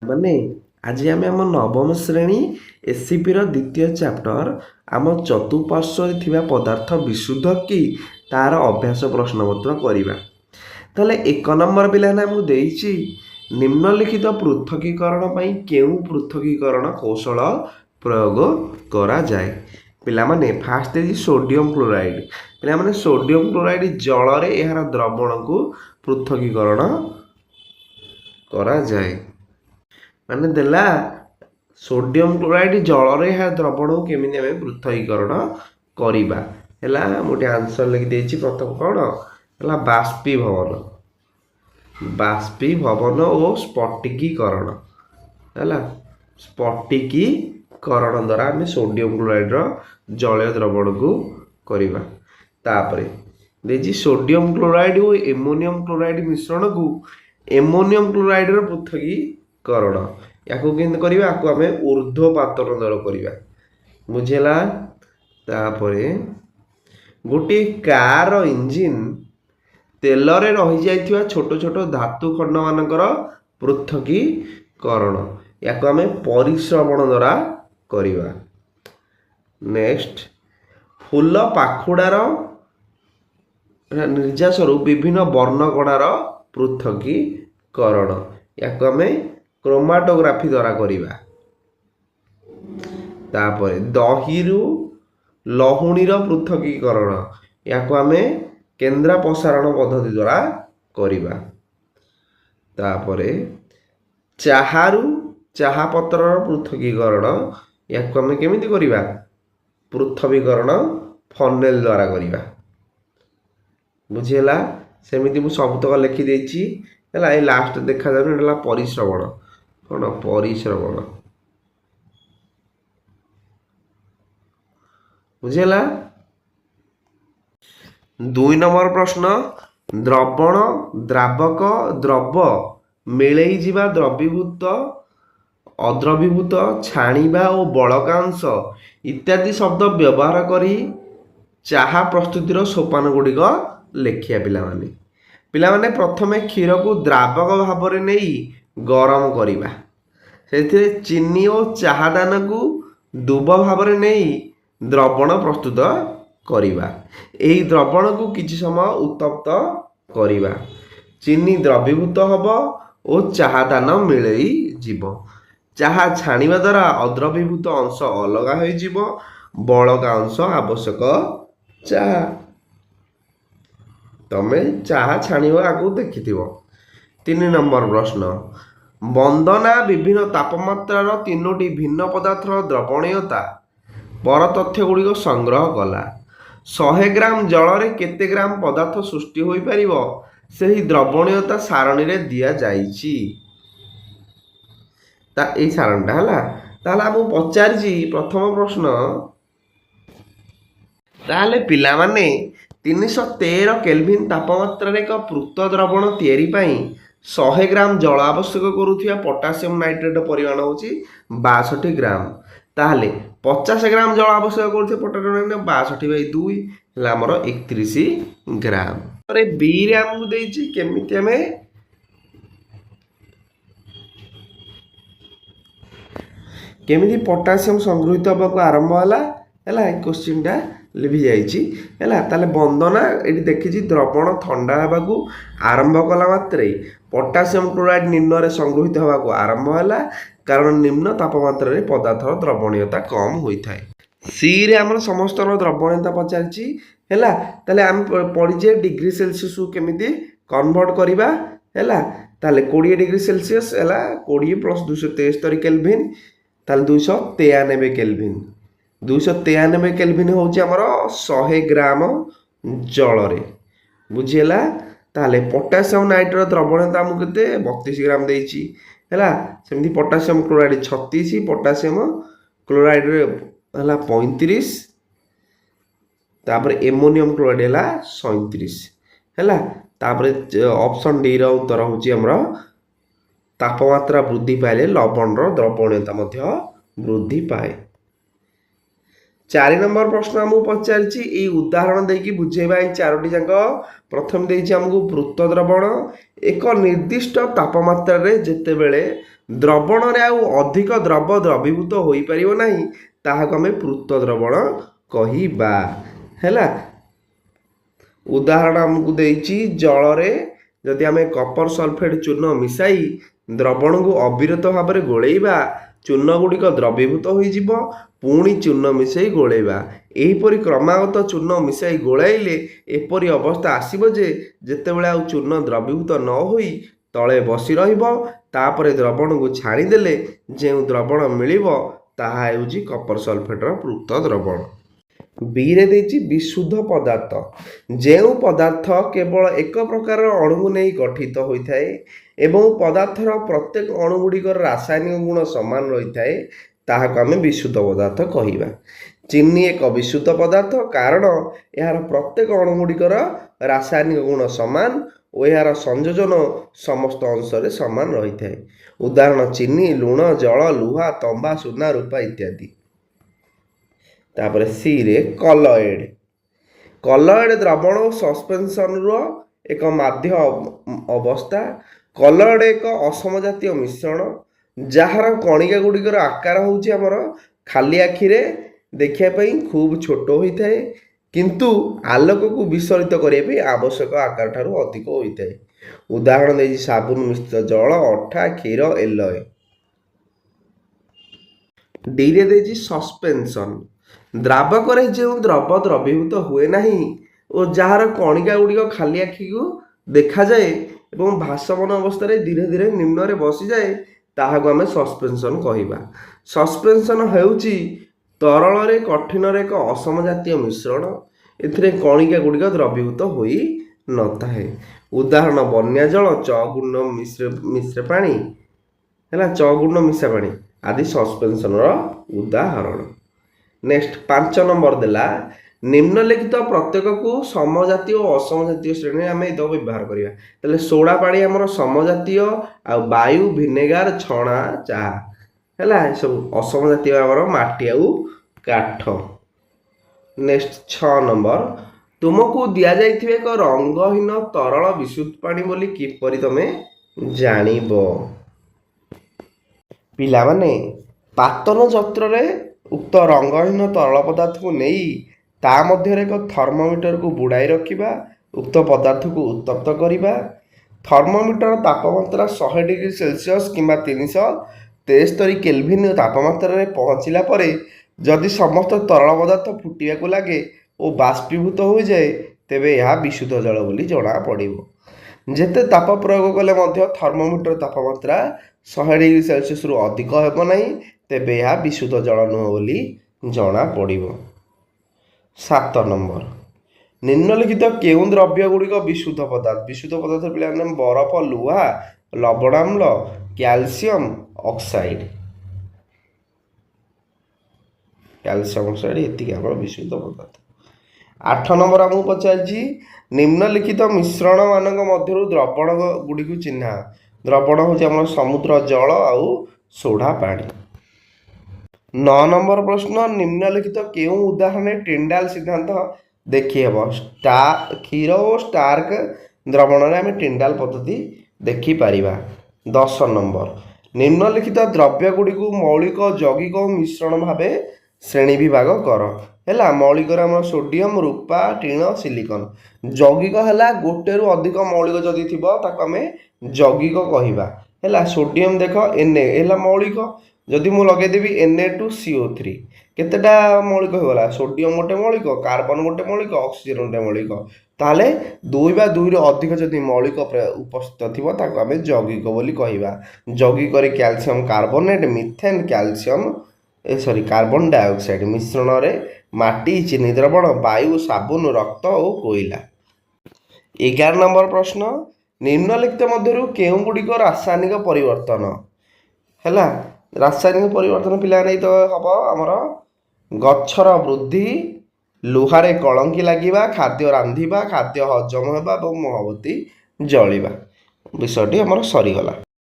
ମାନେ ଆଜି ଆମେ ଆମ ନବମ ଶ୍ରେଣୀ ଏସିପିର ଦ୍ୱିତୀୟ ଚାପ୍ଟର ଆମ ଚତୁଃପାର୍ଶ୍ୱରେ ଥିବା ପଦାର୍ଥ ବିଶୁଦ୍ଧ କି ତାର ଅଭ୍ୟାସ ପ୍ରଶ୍ନପତ୍ର କରିବା। ତାହେଲେ 1 ନମ୍ବର ପିଲାମାନେ ଆମକୁ ଦେଇଛି ନିମ୍ନଲିଖିତ ପୃଥକୀକରଣ ପାଇଁ କେଉଁ ପୃଥକୀକରଣ କୌଶଳ ପ୍ରୟୋଗ କରାଯାଏ। ପିଲାମାନେ ଫାଷ୍ଟ ଦେଇଛି ସୋଡ଼ିୟମ କ୍ଲୋରାଇଡ୍। ପିଲାମାନେ ସୋଡ଼ିୟମ କ୍ଲୋରାଇଡ୍ ଜଳରେ ଏହାର ଦ୍ରବଣକୁ ପୃଥକୀକରଣ କରାଯାଏ। ମାନେ ଦେଲା ସୋଡ଼ିୟମ କ୍ଲୋରାଇଡ୍ ଜଳରେ ଏହା ଦ୍ରବଣକୁ କେମିତି ଆମେ ପୃଥକୀକରଣ କରିବା। ହେଲା ମୁଁ ଟିକେ ଆନ୍ସର ଲେଖିଦେଇଛି। ପ୍ରଥମ କ'ଣ ହେଲା ବାଷ୍ପୀଭବନ ଓ ସ୍ଫଟିକୀକରଣ। ହେଲା ସ୍ଫଟିକୀକରଣ ଦ୍ୱାରା ଆମେ ସୋଡ଼ିୟମ କ୍ଲୋରାଇଡ୍ର ଜଳୀୟ ଦ୍ରବଣକୁ କରିବା। ତାପରେ ଦେଇଛି ସୋଡ଼ିୟମ କ୍ଲୋରାଇଡ୍ ଓ ଏମୋନିୟମ କ୍ଲୋରାଇଡ୍ ମିଶ୍ରଣକୁ ଏମୋନିୟମ କ୍ଲୋରାଇଡ୍ର ପୃଥକୀକରଣ। ୟାକୁ କେମିତି କରିବା? ୟାକୁ ଆମେ ଊର୍ଧ୍ୱପାତନ ଦ୍ୱାରା କରିବା। ବୁଝିଲା? ତାପରେ ଗୋଟିଏ କାର୍ ଇଞ୍ଜିନ ତେଲରେ ରହିଯାଇଥିବା ଛୋଟ ଛୋଟ ଧାତୁ ଖଣ୍ଡମାନଙ୍କର ପୃଥକୀକରଣ। ୟାକୁ ଆମେ ପରିଶ୍ରବଣ ଦ୍ୱାରା କରିବା। ନେକ୍ସଟ ଫୁଲ ପାଖୁଡ଼ାର ନିର୍ଯାସରୁ ବିଭିନ୍ନ ବର୍ଣ୍ଣକଣାର ପୃଥକୀକରଣ। ୟାକୁ ଆମେ କ୍ରୋମାଟୋଗ୍ରାଫି ଦ୍ୱାରା କରିବା। ତାପରେ ଦହିରୁ ଲହୁଣୀର ପୃଥକୀକରଣ। ୟାକୁ ଆମେ କେନ୍ଦ୍ରାପସାରଣ ପଦ୍ଧତି ଦ୍ୱାରା କରିବା। ତାପରେ ଚାହାରୁ ଚାହା ପତ୍ରର ପୃଥକୀକରଣ। ୟାକୁ ଆମେ କେମିତି କରିବା? ପୃଥକୀକରଣ ଫନେଲ ଦ୍ୱାରା କରିବା। ବୁଝିହେଲା? ସେମିତି ମୁଁ ସବୁତକ ଲେଖିଦେଇଛି। ହେଲା ଏଇ ଲାଷ୍ଟ ଦେଖାଯାଉନି ହେଲା ପରିଶ୍ରବଣ। କ'ଣ ପରିଶ୍ରବଣ? ବୁଝିହେଲା? 2 ନମ୍ବର ପ୍ରଶ୍ନ ଦ୍ରବଣ ଦ୍ରାବକ ଦ୍ରବ ମିଳେଇ ଯିବା ଦ୍ରବୀଭୂତ ଅଦ୍ରବୀଭୂତ ଛାଣିବା ଓ ବଳକାଂଶ ଇତ୍ୟାଦି ଶବ୍ଦ ବ୍ୟବହାର କରି ଚାହା ପ୍ରସ୍ତୁତିର ସୋପାନ ଗୁଡ଼ିକ ଲେଖିବା। ପିଲାମାନେ ପ୍ରଥମେ କ୍ଷୀରକୁ ଦ୍ରାବକ ଭାବରେ ନେଇ ଗରମ କରିବା। ସେଥିରେ ଚିନି ଓ ଚାହା ଦାନାକୁ ଦୁବ ଭାବରେ ନେଇ ଦ୍ରବଣ ପ୍ରସ୍ତୁତ କରିବା। ଏହି ଦ୍ରବଣକୁ କିଛି ସମୟ ଉତ୍ତପ୍ତ କରିବା। ଚିନି ଦ୍ରବୀଭୂତ ହେବ ଓ ଚାହା ଦାନ ମିଳେଇ ଯିବ। ଚାହା ଛାଣିବା ଦ୍ୱାରା ଅଦ୍ରବୀଭୂତ ଅଂଶ ଅଲଗା ହୋଇଯିବ। ବଳକା ଅଂଶ ଆବଶ୍ୟକ ଚାହା। ତମେ ଚାହା ଛାଣିବା ଆଗକୁ ଦେଖିଥିବ। 3 ନମ୍ବର ପ୍ରଶ୍ନ ବନ୍ଦନା ବିଭିନ୍ନ ତାପମାତ୍ରାର 3ଟି ଭିନ୍ନ ପଦାର୍ଥର ଦ୍ରବଣୀୟତା ପର ତଥ୍ୟ ଗୁଡ଼ିକ ସଂଗ୍ରହ କଲା। 100 ଗ୍ରାମ ଜଳରେ କେତେ ଗ୍ରାମ ପଦାର୍ଥ ସୃଷ୍ଟି ହୋଇପାରିବ ସେହି ଦ୍ରବଣୀୟତା ସାରଣୀରେ ଦିଆଯାଇଛି। ଏଇ ସାରଣୀଟା ହେଲା। ତାହେଲେ ଆମକୁ ପଚାରିଛି ପ୍ରଥମ ପ୍ରଶ୍ନ। ତାହେଲେ ପିଲାମାନେ 313 କେଲଭିନ ତାପମାତ୍ରାରେ ଏକ ପୃତ ଦ୍ରବଣ ତିଆରି ପାଇଁ 100 ଗ୍ରାମ ଜଳ ଆବଶ୍ୟକ କରୁଥିବା ପଟାସିୟମ ନାଇଟ୍ରେଟ ପରିମାଣ ହେଉଛି 62 ଗ୍ରାମ। ତାହେଲେ 50 ଗ୍ରାମ ଜଳ ଆବଶ୍ୟକ କରୁଥିବା ପଟାସିୟମ ନାଇଟ୍ରେଟ 62/2 ହେଲା ଆମର 31 ଗ୍ରାମ। ତାପରେ ବି ରେ ଆମକୁ ଦେଇଛି କେମିତି ଆମେ ପଟାସିୟମ ସଂଗୃହୀତ ହେବାକୁ ଆରମ୍ଭ ହେଲା। ହେଲା ଏ କୋଶ୍ଚିନ୍ଟା ଲିଭିଯାଇଛି। ହେଲା ତାହେଲେ ବନ୍ଦନା ଏଠି ଦେଖିଛି ଦ୍ରବଣ ଥଣ୍ଡା ହେବାକୁ ଆରମ୍ଭ କଲା ମାତ୍ରେ ପଟାସିୟମ କ୍ଲୋରାଇଡ୍ ନିମ୍ନରେ ସଂଗୃହୀତ ହେବାକୁ ଆରମ୍ଭ ହେଲା, କାରଣ ନିମ୍ନ ତାପମାତ୍ରାରେ ପଦାର୍ଥର ଦ୍ରବଣୀୟତା କମ୍ ହୋଇଥାଏ। ସିରେ ଆମର ସମସ୍ତଙ୍କର ଦ୍ରବଣୀୟତା ପଚାରିଛି। ହେଲା ତାହେଲେ ଆମେ ପଢ଼ିଛେ ଡିଗ୍ରୀ ସେଲସିୟସକୁ କେମିତି କନଭର୍ଟ କରିବା। ହେଲା ତାହେଲେ 20 ଡିଗ୍ରୀ ସେଲସିୟସ ହେଲା 20 + 273 କେଲଭିନ। ତାହେଲେ 293 କେଲଭିନ। 293 କେଲଭିନ ହେଉଛି ଆମର 100 ଗ୍ରାମ ଜଳରେ। ବୁଝିହେଲା? ତାହେଲେ ପଟାସିୟମ ନାଇଟ୍ରେଟ ଦ୍ରବଣୀୟତା ଆମକୁ କେତେ 32 ଗ୍ରାମ ଦେଇଛି। ହେଲା ସେମିତି ପଟାସିୟମ କ୍ଲୋରାଇଡ୍ 36, ପଟାସିୟମ କ୍ଲୋରାଇଡ୍ରେ ହେଲା 35, ତାପରେ ଏମୋନିୟମ କ୍ଲୋରାଇଡ୍ ହେଲା 37। ହେଲା ତାପରେ ଅପସନ ଡି ର ଉତ୍ତର ହେଉଛି ଆମର ତାପମାତ୍ରା ବୃଦ୍ଧି ପାଇଲେ ଲବଣର ଦ୍ରବଣୀୟତା ମଧ୍ୟ ବୃଦ୍ଧି ପାଏ। 4 ନମ୍ବର ପ୍ରଶ୍ନ ଆମକୁ ପଚାରିଛି ଏଇ ଉଦାହରଣ ଦେଇକି ବୁଝେଇବା ଏଇ 4ଟି ଯାକ। ପ୍ରଥମେ ଦେଇଛି ଆମକୁ ପୃତ ଦ୍ରବଣ ଏକ ନିର୍ଦ୍ଦିଷ୍ଟ ତାପମାତ୍ରାରେ ଯେତେବେଳେ ଦ୍ରବଣରେ ଆଉ ଅଧିକ ଦ୍ରବ ଦ୍ରବୀଭୂତ ହୋଇପାରିବ ନାହିଁ, ତାହାକୁ ଆମେ ପୃତ ଦ୍ରବଣ କହିବା। ହେଲା, ଉଦାହରଣ ଆମକୁ ଦେଇଛି, ଜଳରେ ଯଦି ଆମେ କପର ସଲଫେଟ୍ ଚୂନ ମିଶାଇ ଦ୍ରବଣକୁ ଅବିରତ ଭାବରେ ଗୋଳେଇବା, ଚୂନ ଗୁଡ଼ିକ ଦ୍ରବୀଭୂତ ହୋଇଯିବ, ପୁଣି ଚୂନ ମିଶାଇ ଗୋଳେଇବା। ଏହିପରି କ୍ରମାଗତ ଚୂନ ମିଶାଇ ଗୋଳାଇଲେ ଏପରି ଅବସ୍ଥା ଆସିବ ଯେ ଯେତେବେଳେ ଆଉ ଚୂନ ଦ୍ରବୀଭୂତ ନ ହୋଇ ତଳେ ବସି ରହିବ, ତାପରେ ଦ୍ରବଣକୁ ଛାଣିଦେଲେ ଯେଉଁ ଦ୍ରବଣ ମିଳିବ ତାହା ହେଉଛି କପର ସଲଫେଟ୍ର ପୃତ ଦ୍ରବଣ। ବିରେ ଦେଇଛି ବିଶୁଦ୍ଧ ପଦାର୍ଥ। ଯେଉଁ ପଦାର୍ଥ କେବଳ ଏକ ପ୍ରକାରର ଅଣୁକୁ ନେଇ ଗଠିତ ହୋଇଥାଏ ଏବଂ ପଦାର୍ଥର ପ୍ରତ୍ୟେକ ଅଣୁ ଗୁଡ଼ିକର ରାସାୟନିକ ଗୁଣ ସମାନ ରହିଥାଏ, ତାହାକୁ ଆମେ ବିଶୁଦ୍ଧ ପଦାର୍ଥ କହିବା। ଚିନି ଏକ ବିଶୁଦ୍ଧ ପଦାର୍ଥ, କାରଣ ଏହାର ପ୍ରତ୍ୟେକ ଅଣୁ ଗୁଡ଼ିକର ରାସାୟନିକ ଗୁଣ ସମାନ ଓ ଏହାର ସଂଯୋଜନ ସମସ୍ତ ଅଂଶରେ ସମାନ ରହିଥାଏ। ଉଦାହରଣ ଚିନି, ଲୁଣ, ଜଳ, ଲୁହା, ତମ୍ବା, ସୁନା, ରୂପା ଇତ୍ୟାଦି। ତାପରେ ସିରେ କଲଏଡ୍। କଲଏଡ୍ ଦ୍ରବଣ ଓ ସସ୍ପେନସନର ଏକ ମାଧ୍ୟ ଅବସ୍ଥା। କଲଏଡ୍ ଏକ ଅସମଜାତୀୟ ମିଶ୍ରଣ ଯାହାର କଣିକା ଗୁଡ଼ିକର ଆକାର ହେଉଛି ଆମର ଖାଲି ଆଖିରେ ଦେଖିବା ପାଇଁ ଖୁବ୍ ଛୋଟ ହୋଇଥାଏ, କିନ୍ତୁ ଆଲୋକକୁ ବିସରିତ କରିବା ପାଇଁ ଆବଶ୍ୟକ ଆକାର ଠାରୁ ଅଧିକ ହୋଇଥାଏ। ଉଦାହରଣ ଦେଇଛି ସାବୁନ ମିଶ୍ରିତ ଜଳ, ଅଠା, କ୍ଷୀର, ଏଲୟ। ଡିରେ ଦେଇଛି ସସ୍ପେନସନ୍। ଦ୍ରାବକରେ ଯେଉଁ ଦ୍ରବ ଦ୍ରବୀଭୂତ ହୁଏ ନାହିଁ ଓ ଯାହାର କଣିକା ଗୁଡ଼ିକ ଖାଲି ଆଖିକୁ ଦେଖାଯାଏ ଏବଂ ଭାସମାନ ଅବସ୍ଥାରେ ଧୀରେ ଧୀରେ ନିମ୍ନରେ ବସିଯାଏ, ତାହାକୁ ଆମେ ସସ୍ପେନସନ୍ କହିବା। ସସ୍ପେନସନ୍ ହେଉଛି ତରଳରେ କଠିନର ଏକ ଅସମଜାତୀୟ ମିଶ୍ରଣ। ଏଥିରେ କଣିକା ଗୁଡ଼ିକ ଦ୍ରବୀଭୂତ ହୋଇ ନଥାଏ। ଉଦାହରଣ ବନ୍ୟା ଜଳ, ଚଗୁଣ୍ଡ ମିଶ୍ର ପାଣି, ହେଲା, ଚଗୁଣ୍ଡ ମିଶା ପାଣି ଆଦି ସସ୍ପେନସନର ଉଦାହରଣ। ନେକ୍ସଟ 5 ନମ୍ବର ଦେଲା, ନିମ୍ନଲିଖିତ ପ୍ରତ୍ୟେକକୁ ସମଜାତୀୟ ଓ ଅସମଜାତୀୟ ଶ୍ରେଣୀରେ ଆମେ ଏତକ ବ୍ୟବହାର କରିବା। ତାହେଲେ ସୋଡ଼ା ପାଣି ଆମର ସମଜାତୀୟ, ଆଉ ବାୟୁ, ଭିନେଗାର, ଛଣା, ଚାହା, ହେଲା, ଏସବୁ ଅସମଜାତୀୟ ଆମର ମାଟି ଆଉ କାଠ। ନେକ୍ସଟ 6 ନମ୍ବର, ତୁମକୁ ଦିଆଯାଇଥିବା ଏକ ରଙ୍ଗହୀନ ତରଳ ବିଶୁଦ୍ଧ ପାଣି ବୋଲି କିପରି ତମେ ଜାଣିବ? ପିଲାମାନେ, ପାତନ ଯନ୍ତ୍ରରେ ଉକ୍ତ ରଙ୍ଗହୀନ ତରଳ ପଦାର୍ଥକୁ ନେଇ ତା ମଧ୍ୟରେ ଏକ ଥର୍ମୋମିଟରକୁ ବୁଡ଼ାଇ ରଖିବା, ଉକ୍ତ ପଦାର୍ଥକୁ ଉତ୍ତପ୍ତ କରିବା। ଥର୍ମୋମିଟର ତାପମାତ୍ରା 100 ଡିଗ୍ରୀ ସେଲସିୟସ୍ କିମ୍ବା 373 କେଲଭିନ୍ ତାପମାତ୍ରାରେ ପହଞ୍ଚିଲା ପରେ ଯଦି ସମସ୍ତ ତରଳ ପଦାର୍ଥ ଫୁଟିବାକୁ ଲାଗେ ଓ ବାଷ୍ପୀଭୂତ ହୋଇଯାଏ, ତେବେ ଏହା ବିଶୁଦ୍ଧ ଜଳ ବୋଲି ଜଣାପଡ଼ିବ। ଯେତେ ତାପ ପ୍ରୟୋଗ କଲେ ମଧ୍ୟ ଥର୍ମୋମିଟର ତାପମାତ୍ରା 100 ଡିଗ୍ରୀ ସେଲସିୟସ୍ରୁ ଅଧିକ ହେବ ନାହିଁ, ତେବେ ଏହା ବିଶୁଦ୍ଧ ଜଳ ନୁହେଁ ବୋଲି ଜଣାପଡ଼ିବ। 7 ନମ୍ବର, ନିମ୍ନଲିଖିତ କେଉଁ ଦ୍ରବ୍ୟ ଗୁଡ଼ିକ ବିଶୁଦ୍ଧ ପଦାର୍ଥ? ବିଶୁଦ୍ଧ ପଦାର୍ଥ ପିଲାମାନେ ବରଫ, ଲୁହା, ଲବଣାମ୍ଳ, କ୍ୟାଲସିୟମ ଅକ୍ସାଇଡ୍। କ୍ୟାଲସିୟମ ଅକ୍ସାଇଡ୍ ଏତିକି ଆମର ବିଶୁଦ୍ଧ ପଦାର୍ଥ। 8 ନମ୍ବର ଆମକୁ ପଚାରିଛି, ନିମ୍ନଲିଖିତ ମିଶ୍ରଣ ମାନଙ୍କ ମଧ୍ୟରୁ ଦ୍ରବଣ ଗୁଡ଼ିକୁ ଚିହ୍ନା। ଦ୍ରବଣ ହେଉଛି ଆମର ସମୁଦ୍ର ଜଳ ଆଉ ସୋଡ଼ା ପାଣି। 9 ନମ୍ବର ପ୍ରଶ୍ନ, ନିମ୍ନଲିଖିତ କେଉଁ ଉଦାହରଣରେ ଟିଣ୍ଡାଲ ସିଦ୍ଧାନ୍ତ ଦେଖିହେବ? କ୍ଷୀର ଓ ଷ୍ଟାର୍କ ଦ୍ରବଣରେ ଆମେ ଟିଣ୍ଡାଲ ପଦ୍ଧତି ଦେଖିପାରିବା। 10 ନମ୍ବର, ନିମ୍ନଲିଖିତ ଦ୍ରବ୍ୟ ଗୁଡ଼ିକୁ ମୌଳିକ, ଯୌଗିକ ଓ ମିଶ୍ରଣ ଭାବେ ଶ୍ରେଣୀ ବିଭାଗ କର। ହେଲା, ମୌଳିକରେ ଆମର ସୋଡ଼ିୟମ, ରୂପା, ଟିଣ, ସିଲିକନ। ଯୌଗିକ ହେଲା ଗୋଟେରୁ ଅଧିକ ମୌଳିକ ଯଦି ଥିବ ତାକୁ ଆମେ ଯୌଗିକ କହିବା। ହେଲା, ସୋଡ଼ିୟମ ଦେଖ Na ହେଲା ମୌଳିକ, ଯଦି ମୁଁ ଲଗେଇଦେବି Na2CO3, କେତେଟା ମୌଳିକ ହୋଇଗଲା? ସୋଡ଼ିୟମ ଗୋଟେ ମୌଳିକ, କାର୍ବନ ଗୋଟେ ମୌଳିକ, ଅକ୍ସିଜେନ ଗୋଟେ ମୌଳିକ। ତାହେଲେ 2 ବା 2ରୁ ଅଧିକ ଯଦି ମୌଳିକ ଉପସ୍ଥିତ ଥିବ ତାକୁ ଆମେ ଯୌଗିକ ବୋଲି କହିବା। ଯୌଗିକରେ calcium carbonate, methane, carbon dioxide ମିଶ୍ରଣରେ ମାଟି, ଚିନି ଦ୍ରବଣ, ବାୟୁ, ସାବୁନ, ରକ୍ତ ଓ କୋଇଲା। 11 ନମ୍ବର ପ୍ରଶ୍ନ, ନିମ୍ନଲିଖିତ ମଧ୍ୟରୁ କେଉଁ ଗୁଡ଼ିକ ରାସାୟନିକ ପରିବର୍ତ୍ତନ? ହେଲା, ରାସାୟନିକ ପରିବର୍ତ୍ତନ ପିଲାମାନେ ତ ହେବ ଆମର ଗଛର ବୃଦ୍ଧି, ଲୁହାରେ କଳଙ୍କି ଲାଗିବା, ଖାଦ୍ୟ ରାନ୍ଧିବା, ଖାଦ୍ୟ ହଜମ ହେବା ଏବଂ ମହମବତୀ ଜଳିବା। ବିଷୟଟି ଆମର ସରିଗଲା।